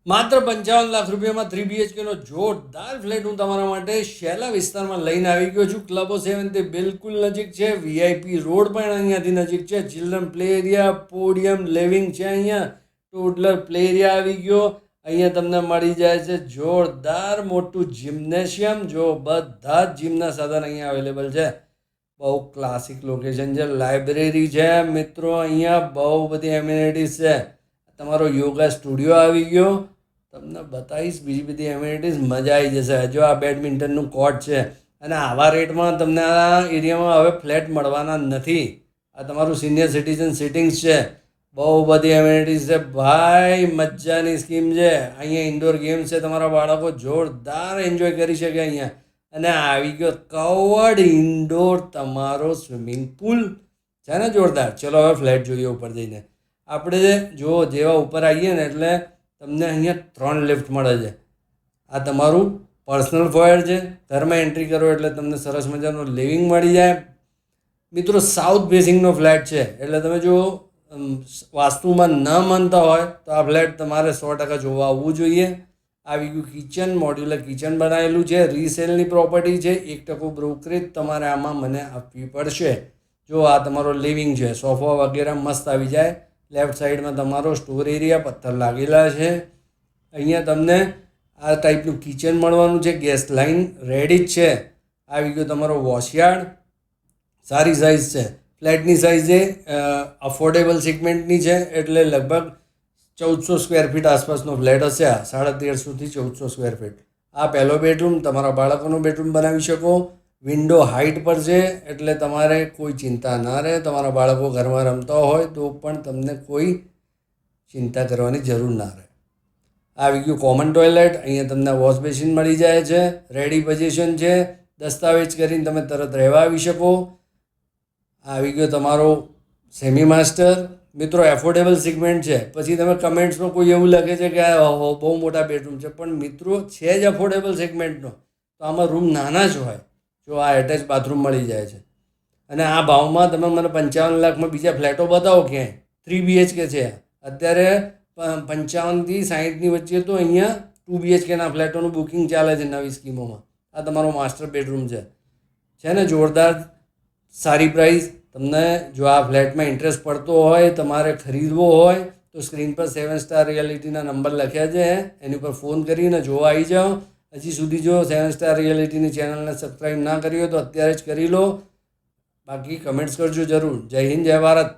માત્ર 55 લાખ રૂપિયામાં 3 BHK નો જોરદાર ફ્લેટ હું તમારા માટે શેલા વિસ્તારમાં લઈને આવી ગયો છું. ક્લબો 7 થી બિલકુલ નજીક છે. VIP રોડ પણ અહીંયાથી નજીક છે. Children play area, podium, living છે. અહીંયા ટોડલર પ્લે એરિયા આવી ગયો. અહીંયા તમને મળી જાય છે જોરદાર મોટું જિમ્નેશિયમ. જો બધા જ જીમના સાધન અહીંયા અવેલેબલ છે. બહુ ક્લાસિક લોકેશન છે. લાઇબ્રેરી છે મિત્રો. અહીંયા બહુ બધી એમ્યુનિટીઝ છે. તમારો યોગા સ્ટુડિયો આવી ગયો. તમને બતાવીશ બીજી બધી એમ્યુનિટીઝ, મજા આવી જશે. જો આ બેડમિન્ટનનું કોર્ટ છે અને આવા રેટમાં તમને આ એરિયામાં હવે ફ્લેટ મળવાના નથી. આ તમારું સિનિયર સિટીઝન સિટિંગ્સ છે. બહુ બધી એમ્યુનિટીઝ છે ભાઈ, મજાની સ્કીમ છે. અહીંયા ઇન્ડોર ગેમ્સ છે, તમારા બાળકો જોરદાર એન્જોય કરી શકે અહીંયા. અને આવી ગયો કવર્ડ ઇન્ડોર તમારો સ્વિમિંગ પુલ છે ને જોરદાર. ચલો હવે ફ્લેટ જોઈએ ઉપર જઈને. આપણે જો જેવા ઉપર આવીએ ને એટલે તમને અહીંયા 3 લિફ્ટ મળે છે. આ તમારું પર્સનલ ફોયર છે. ઘરમાં એન્ટ્રી કરો એટલે તમને સરસ મજાનો લિવિંગ મળી જાય. મિત્રો સાઉથ ફેસિંગનો ફ્લેટ છે એટલે તમે જો વાસ્તુમાં ન માનતા હોય તો આ ફ્લેટ તમારે 100% જોવા આવવું જોઈએ. આવી ગયું કિચન, મોડ્યુલર કિચન બનાવેલું છે. રીસેલની પ્રોપર્ટી છે. 1% બ્રોકરેજ તમારે આમાં મને આપવી પડશે. જો આ તમારો લિવિંગ છે, સોફા વગેરે મસ્ત આવી જાય. લેફ્ટ સાઈડમાં તમારો સ્ટોર એરિયા, પથ્થર લાગેલા છે. અહીંયા તમને આ ટાઈપનું કિચન મળવાનું છે. ગેસ લાઇન રેડી જ છે. આવી ગયો તમારો વોશયાર્ડ. સારી સાઇઝ છે. ફ્લેટની સાઇઝ છે અફોર્ડેબલ સેગમેન્ટની છે એટલે લગભગ 1400 સ્ક્વેર ફીટ આસપાસનો ફ્લેટ હશે. આ 1350 થી 1400 સ્ક્વેર ફીટ. આ પહેલો બેડરૂમ, તમારા બાળકોનો બેડરૂમ બનાવી શકો. વિન્ડો હાઇટ પર છે એટલે તમારે કોઈ ચિંતા ના રહે. તમારા બાળકો ઘરમાં રમતા હોય તો પણ તમને કોઈ ચિંતા કરવાની જરૂર ના રહે. આવી ગયું કોમન ટોયલેટ. અહીંયા તમને વોશ બેસિન મળી જાય છે. રેડી પોઝિશન છે. દસ્તાવેજ કરીને તમે તરત રહેવા આવી શકો. આવી ગયો તમારો સેમી માસ્ટર. મિત્રો એફોર્ડેબલ સેગમેન્ટ છે. પછી તમે કમેન્ટ્સમાં કોઈ એવું લખે છે કે આ બહુ મોટા બેડરૂમ છે, પણ મિત્રો છે જ એફોર્ડેબલ સેગમેન્ટનો. તો આમાં રૂમ નાના જ હોય. જો આ એટેચ બાથરૂમ મળી જાય છે. અને આ ભાવમાં તમે મને 55 લાખમાં બીજા ફ્લેટો બતાવો ક્યાંય. 3 BHK છે અત્યારે 55 થી 60ની વચ્ચે. તો અહીંયા 2 BHKના ફ્લેટોનું બુકિંગ ચાલે છે નવી સ્કીમોમાં. આ તમારો માસ્ટર બેડરૂમ છે ને જોરદાર, સારી પ્રાઇસ. તમને જો આ ફ્લેટમાં ઇન્ટરેસ્ટ પડતો હોય, તમારે ખરીદવો હોય તો સ્ક્રીન પર 7 સ્ટાર રિયાલિટીના નંબર લખ્યા છે, એની પર ફોન કરીને જોવા આવી જાઓ. હજી સુધી જો 7 સ્ટાર રિયાલિટીની ચેનલને સબસ્ક્રાઈબ ના કરી હોય તો અત્યારે જ કરી લો. બાકી કમેન્ટ્સ કરજો જરૂર. જય હિન્દ, જય ભારત.